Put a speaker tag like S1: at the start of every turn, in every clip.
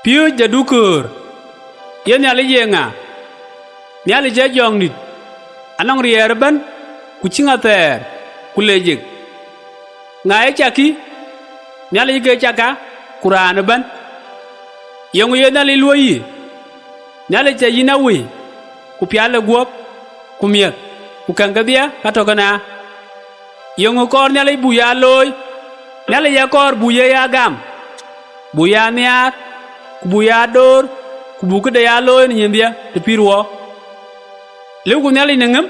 S1: Pioc da Dukoor yen nyali yenga nyali je jong nit anong rier ban ku chinga ter ku lejik ngae chaki nyali ge chaka Quran ban yong yen nyali loyi nyali je yinawi ku piala guop ku miet ku kangadia katogana yong kor nyali buya loy nyali ya kor buya ya gam buya niat kubuya dor kubuka da ya loy ni ndia te pirwo lew ku nyali nangam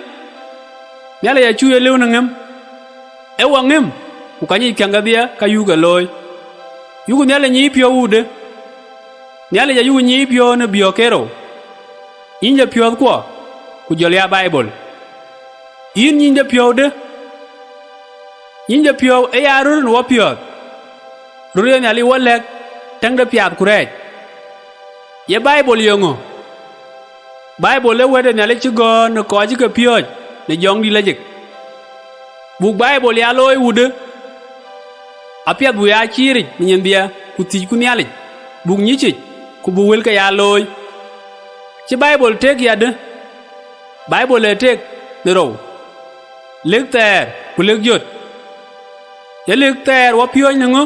S1: nyali ya chuye lew nangam e wangam ku kanyi kangadia kayuga loy yugo nyali nyi pyo wude nyali ya yugo nyi pyo na biokero inja pyo kwa ku jolya bible yin nyinja pyo de nyinja pyo e ya rur no pyo rur nyali walek tang da piat kurej ye bible yongo bible le wede nyale chigo no ko ji ka Pioc ne jong di lejik bu bible ya loy wude apia bu ya chiri ni ndia ku ti ku nyale bu nyichi ku bu wel ka ya loy ci bible tek ya de bible le tek de ro lek ter ku lek jot ye lek ter wa Pioc ngo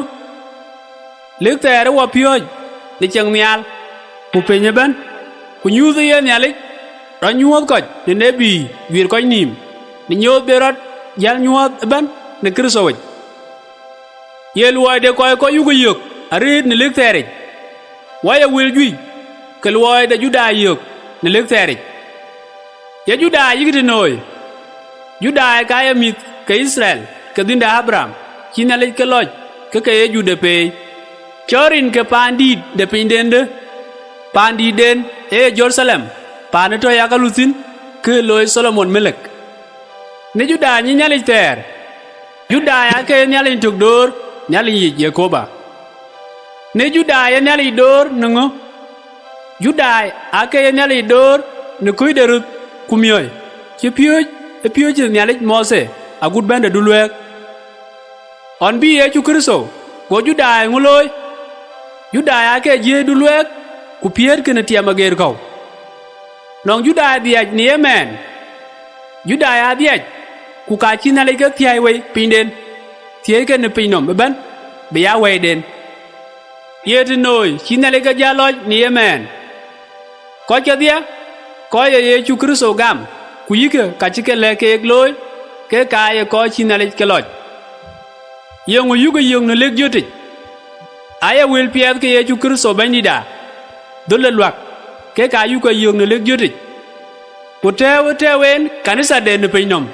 S1: lek ter wa Pioc ni chang nyal ku penye ban ku nyuzi ye nyalik ra nyuot koj ni nebi wir koj nim ni nyot berat yal nyuot ban ne krisowich ye luwa de koy ko yugo yok arit ni lek terich waya wil jui ke luwa de juda yok ni lek terich ye juda yigiti noy juda ka ye mit ke Israel ke dinda Abraham kinalik ke loj ke ye jude pe chorin ke pandit de pindende pandi den Jerusalem panato yakalutin ke loy Solomon melek ne juda ni nyali ter juda ya ke nyali tugdor nyali Jacoba ne juda ya nyali dor ngo juda ake nyali dor ne koy derut kumyoy ci Pioc nyali Mose agud bende dulwek on bi ye ci Kristo ko juda nguloy juda ya ke je dulwek ku pier kena tiama ger kau nong juda diaj ni yemen juda ya diaj ku ka china le ke tiai we pinden tie ke ne pinom ban be ya we den yet noy china le ke jaloj ni yemen ko ke dia ko ye chu Kristo gam ku yike ka chike le ke loy ke ka ye ko china le ke loj yong yugo yong ne lek jotich aya wil pier ke ye chu Kristo bandida dole luak ke ka yu ko yong ne lek jotich ku tewen kanisa de ne pinom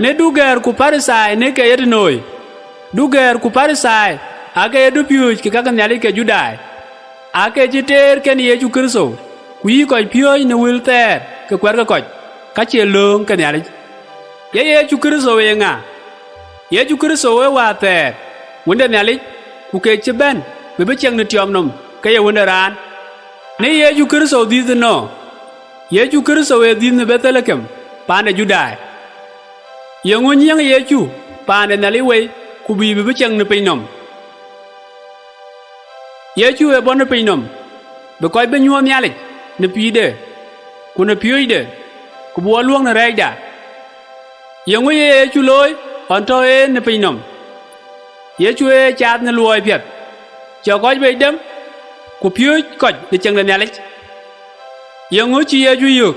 S1: ne duger ku parisai ne ke yet noy duger ku parisai ake du Pioc ke ka nyali ke judai ake jiter ken ye ju Kristo ku yi ko Pioc ne wil ter ke kwer ko ka che long ke nyali ye ju Kristo we nga ye ju Kristo we wa ter wonde nyali ku ke cheben be cheng ne tiom nom ke ye wonde ran ne Yesu Kristo di no Yesu Kristo we di ne Bethlehem pane judai yengo nyang Yesu pane nali we ku bi be chang ne pinom Yesu e bon pinom be koy be nyuom nyalik ne pide ku ne pide ku bo luong ne reida yengo Yesu loy on to e ne pinom Yesu e chat ne loy piet cho koy be dem ku Pioc koj de chang le nyalik yengo chi ye ju yok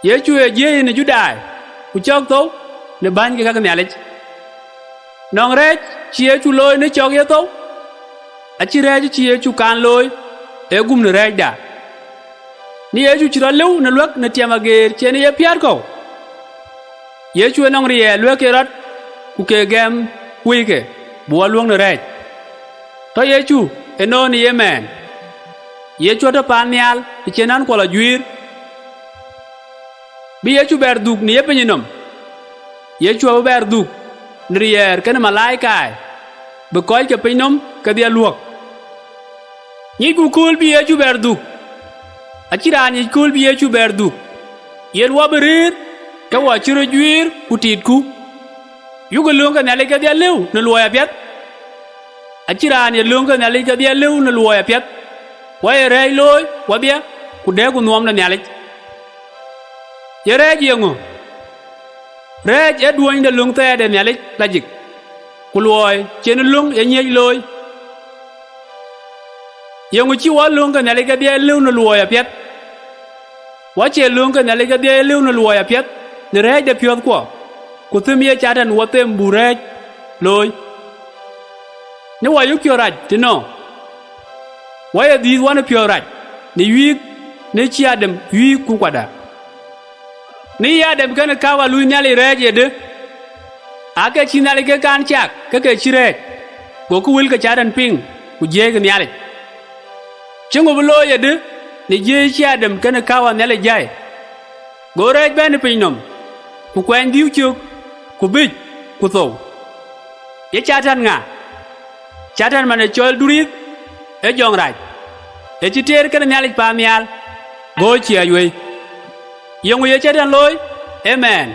S1: ye chu ye ne judai ku chok to ne ban ke ka nyalik nong re chi ye chu loy ne chok ye to a chi re chi ye chu kan loy e gum ne re da ni ye chu chira lew ne lwak ne tiama ger che ne ye piar ko ye chu nong ri ye lwak rat ku ke gem wike bo luong ne re to ye chu eno ni yemen ye chota panial chenan ko la juir bi ye chu berduk ni yepenynom ye chu berduk nrier ken malaika be koy ke pinom ke dia luok ni ku kul bi ye chu berduk achira ni kul bi ye chu berduk ye wa berir ka wa chiro juir ku tit ku yugo lunga na le ke dia lew no loya piat achiran ye lunga na le ke dia lew no loya piat wa ye rej loy wa bia ku de ku nom na nyalik ye rej yengo rej e duoñ de lung te de nyalik la jik ku loy chen lung ye nyej loy yengo chi wa lung ka nyalik bia lu no loy apiet wa che lung ka nyalik bia lu no loy apiet ne rej de piot ko ku thum ye cha dan wa tem bu rej loy ne wa yu pio raj ti no wa ye di wa ne pio raj ni wi ne chi adam wi ku kwada ni ya dem kana kawa lu nyali rej de ake chi nyali ke kan chak ke chi rej go ku wil ka cha dan ping ku je ke nyali chingo bulo ye de ni je chi adam kana kawa nyali jai go rej ben pinom ku kwen diu chuk ku bij ku tho ye cha tan nga cha tan mane chol durit e jong raj e chi ter kana nyali pa mial go chi Ayuen yong ye cha tan loy amen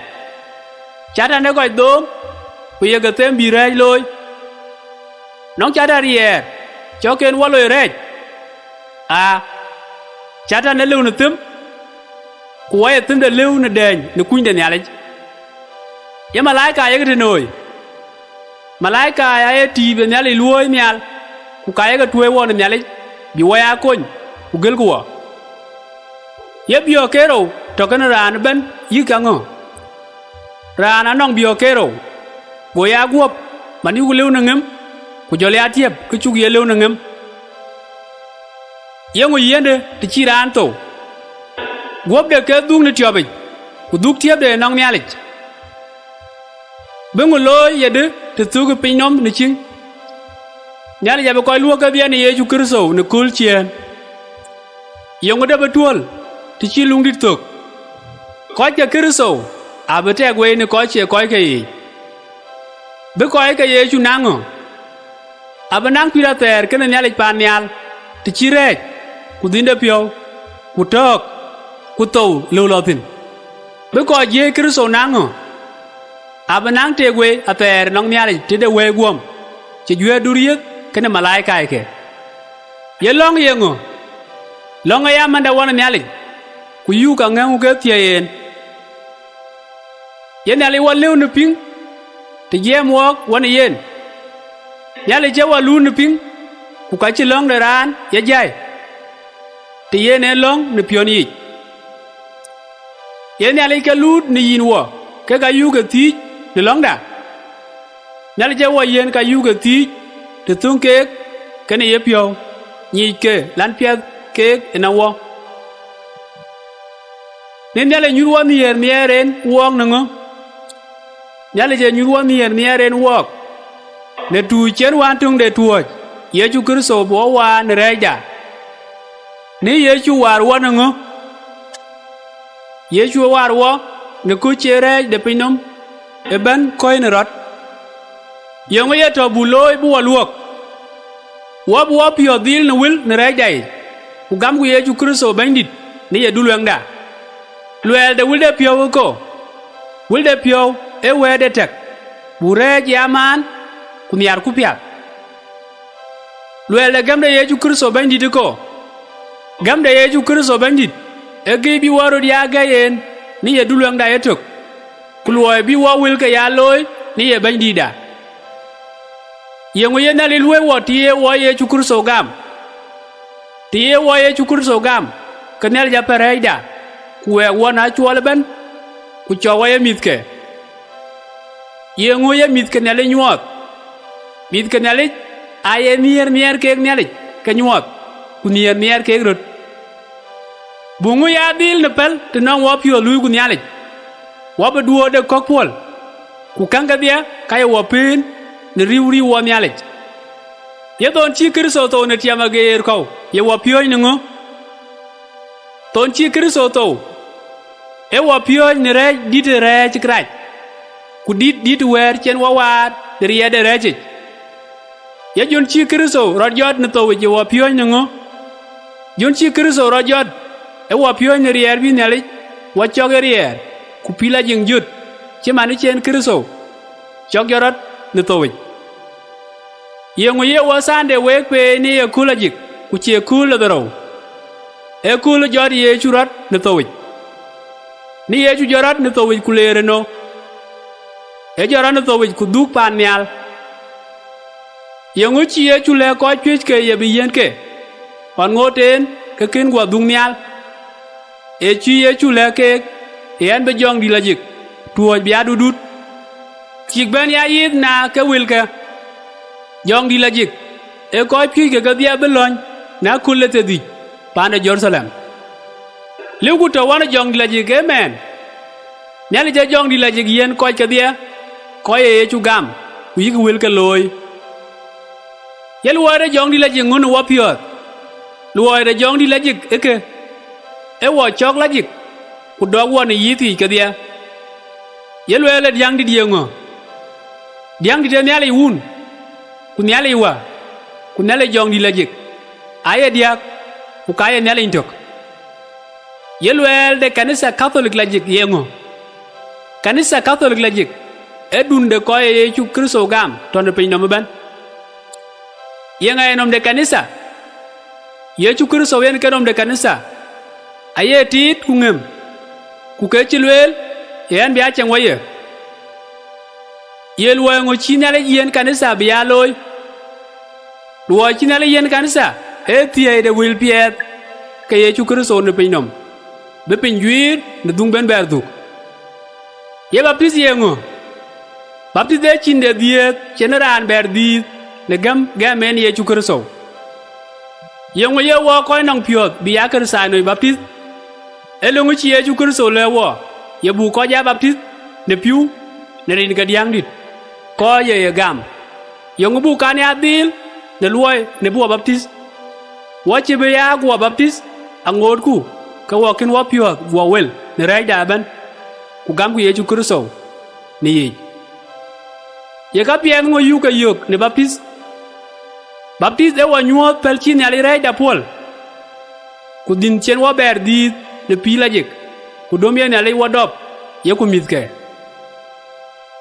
S1: cha tan ne goi dom ku ye ga tem bi rej loy nong cha da rier cho ken wa loy rej cha tan ne lu ne tum ku wa ye tum de lu ne den ne kuin de nyali ye malaika ye ga noi malaika ye ti be nyali luoy nyal ku ka ye ga tuwe won nyali bi wa ya kon ku gel ku wa ye bio kero to kana ran ben yi kango ran anong bio kero go ya guop mani ku lew na ngem ku jole atiep ku chu ye lew na ngem ye ngo yende ti chi ran to guop de ke dung ne tiobe ku duk tiep de nong nyali bengu loy ye de te tugu pinom ni ching nyali ya be koy luo ka bien Yesu Kristo ne kul chien yongo de betuol ti chi lung dit tok ko ja Kristo abete gwe ne ko che ko ke yi be ko ke Yesu nango abanang pira ter ken nyali pan nyal ti chi rej ku dinde pio ku tok ku to lo lo tin be ko je Kristo nango abanang te gwe ater nong nyali ti de we guom che jwe duriet kene malaika ke ye long yengo long ya manda wana nyali ku yu ka ngangu ke tien ye nyali wa lew ne ping te jem wok wana yen nyali je wa lu ne ping ku ka chi long de ran ye jai te ye ne long ne pioni ye nyali ke lu ni yin wo ke ga yu ke ti de long da nyali je wa yen ka yu ke ti te tung ke kene ye pio ni ke lan pia ke ena wo nen nyale nyu wa mi eren wong nango nyale je nyu wa mi eren wok ne tu chen wan tung de tuoj Yesu Kristo bo wa ne reja ni Yesu war wa nango Yesu war wo ne ku chere de pinom e ban koy ne rot yongo ye to buloy bu waluok wa pio dil ne wil ne rejai ku gam ku Yesu Kristo bandit ni ye dulweng da luel de wil de pio ko wil de pio e we de tek bu rej yaman ku miar ku pia luel de gam de Yesu Kristo bandit ko gam de Yesu Kristo bandit e ge bi waro dia gayen ni ye dulweng da yetok ku loy bi wa wil ke ya loy ni ye bandit da yengo ye nali luwe wo tiye wo Yesu Kristo gam tiye wo Yesu Kristo gam kenel ja pereida kuwe wona chwal ben ku chowa ye mitke yengo ye mitke nale nyuot mitke nale aye mier ke nale ke nyuot ku mier ke rut bungu ya dil ne pel te non wo pio lu ku nyale wo be duo de kokpol ku kanga dia kay wo pin ne riwri wo nyale ye don chi Kristo to ne tiama geer ko ye wo pio ngo ton chi Kristo to e wo pio ne re dit re chi kraj ku dit wer chen wo wat de ye de re chi ye jon chi Kristo rojot ne to ye wo pio ngo jon chi Kristo rojot e wo pio ne rier bi ne le wo chogerier ku pila jing jut che mani chen Kristo chogerot ne to yengo ye wo sande wek pe ni ye kulajik ku ku che kul la daro e kul jor ye churat ne towit ni ye chu jorat ne towit ku lere no e jorat ne towit ku duk pan nyal ye ngu chi ye chu le ko chwich ke ye bi yen ke pan ngoten ke kin gwa dung nyal e chi ye chu le ke yen be jong di la jik tuoj bia dudut chik ben ya yit na ke wil ke jong di la jik e ko chwich ke ga dia belon na kulle te di pan Jerusalem liu to wana jong di la jik amen nyali ja jong di la jik yen ko ke dia ko ye chu gam ku yik wil ke loy yel wore jong di la jik ngunu wa Pioc luoy de jong di la jik eke e wo chok la jik ku dog won yiti ke dia yel wele diang di diengo diang di nyali wun ku nyali wa ku nyali jong di la jik aye dia ku kaye nyali intok yel wel de kanisa catholic la jik yengo kanisa catholic la jik e dunde ko ye chu kristo gam ton pe no ben yenga enom de kanisa Yesu Kristo yen kenom de kanisa aye tit ku ngem ku ke chilwel yen bia chang waye yel wa ngo chinyale yen kanisa bia loy duo chinyale yen kanisa e tie de wil piet ke Yesu Kristo ne pinom be pinjuir ne dung ben berdu ye baptis yengo baptis de chinde diet generan berdi ne gam men Yesu Kristo Yang ye wo ko nang Pioc bi ya ker sa no baptist elongu chi Yesu Kristo le wo ye bu ko ja baptist ne piu ne rin ga diang dit ko ye gam yang bu kan ya dil ne luoy ne bu baptist wo chi be ya go baptist angor ku ka wo kin wo Pioc wo wel ne rai da ban ku gam ku Yesu Kristo ni ye ka pien ngo yu ka yok ne baptist Baptist e wa nyuot pel chi nyali rai da pol ku din chen wa ber di ne pila jik ku dom ye nyali wa dop ye ku mitke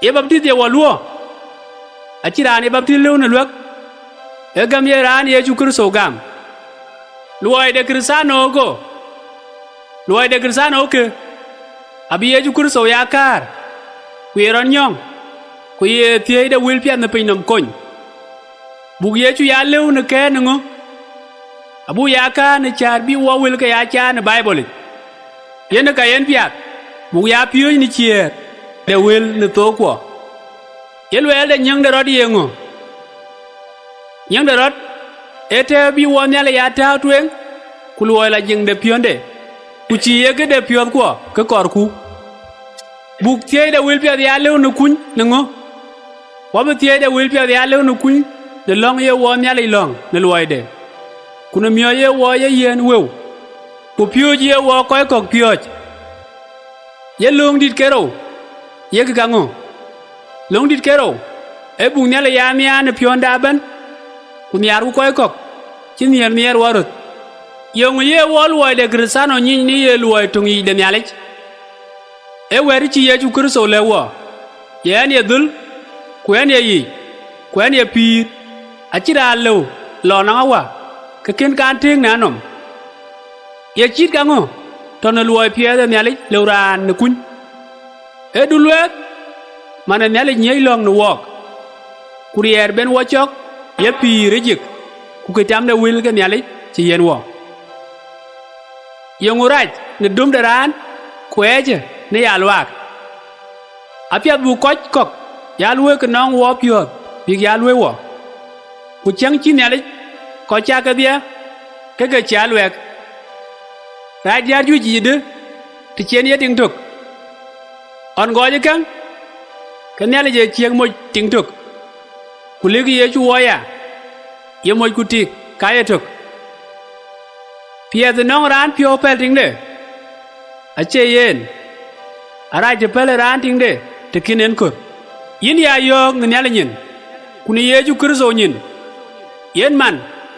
S1: e baptist ye wa luo achira ne baptist lu ne luak e gam ye ran Yesu Kristo gam luoi de kristano go luoi de kristano ke abi Yesu Kristo ya kar ku yeron nyong ku ye tie de wil pian ne pinom kon Bug Yesu ya lew ne ke ngo abu ya ka ne char bi wo wil ka ya cha ne bible yen ka yen piat bug ya pio ni chier de wil ne to ko yel wel de nyang de rod yengo nyang de rod ete bi wo nyale ya ta twen ku lo la jing de pionde ku chi ye ke de piot ko ke kor ku bug tie de wil piat ya lew ne kun ngo wa be tie de wil piat ya lew ne kun de long ye wo nyali long ne loy de kuna myo ye wo ye yen wew ku Pioc ye wo koy kok Pioc ye long dit kero ye ga ngo long dit kero e bu nyali ya mya ne pionda ban ku nyar ku koy kok chin yer warut yong ye wo loy de kristano ni ye loy tungi de nyalech e weri chi Yesu Kristo le wo ye ne dul ku ye yi ku ye pir achira lo lo na wa ke ken kan ting na nom ye chit ka ngo ton luoi pie de nyali lo ran ne kun e du luet mana nyali nyei long no wok kurier ben wo chok ye pi rejik ku ke tam de wil ke nyali chi yen wo yonguraj ne dum de ran kweje ne ya lwak apia bu koch kok ya luwe ke nong wo Pioc bi ya luwe wo ku chang chi nyali ko cha ka dia ke cha lwek ra dia ju ji de ti chen ye ting tuk on go je kang ke nyali je chieng mo ting tuk ku le ye chu wo ya ye mo ku tik ka ye tuk pia de nong ran pio pel ting de a che yen ara je pel ran ting de te kinen ko yin ya yo nyali nyin ku ni Yesu Kristo nyin yen man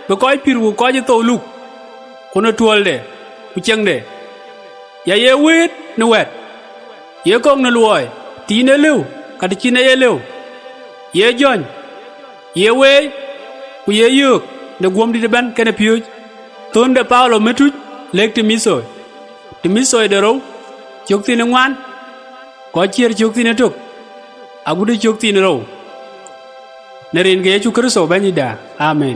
S1: be koy piru ko je to luk kono tuolde ku chengde ya ye wit ne wet ye kong ne luoy ti ne lew ka ti ne ye lew ye jon ye we ku ye yuk ne gom di ban kene Pioc Tunde Paulo metuj lek timisoi de row chokti ne ngwan ko chier chokti ne tok agude chokti ne row nerin ge Yesu Kristo banida amen.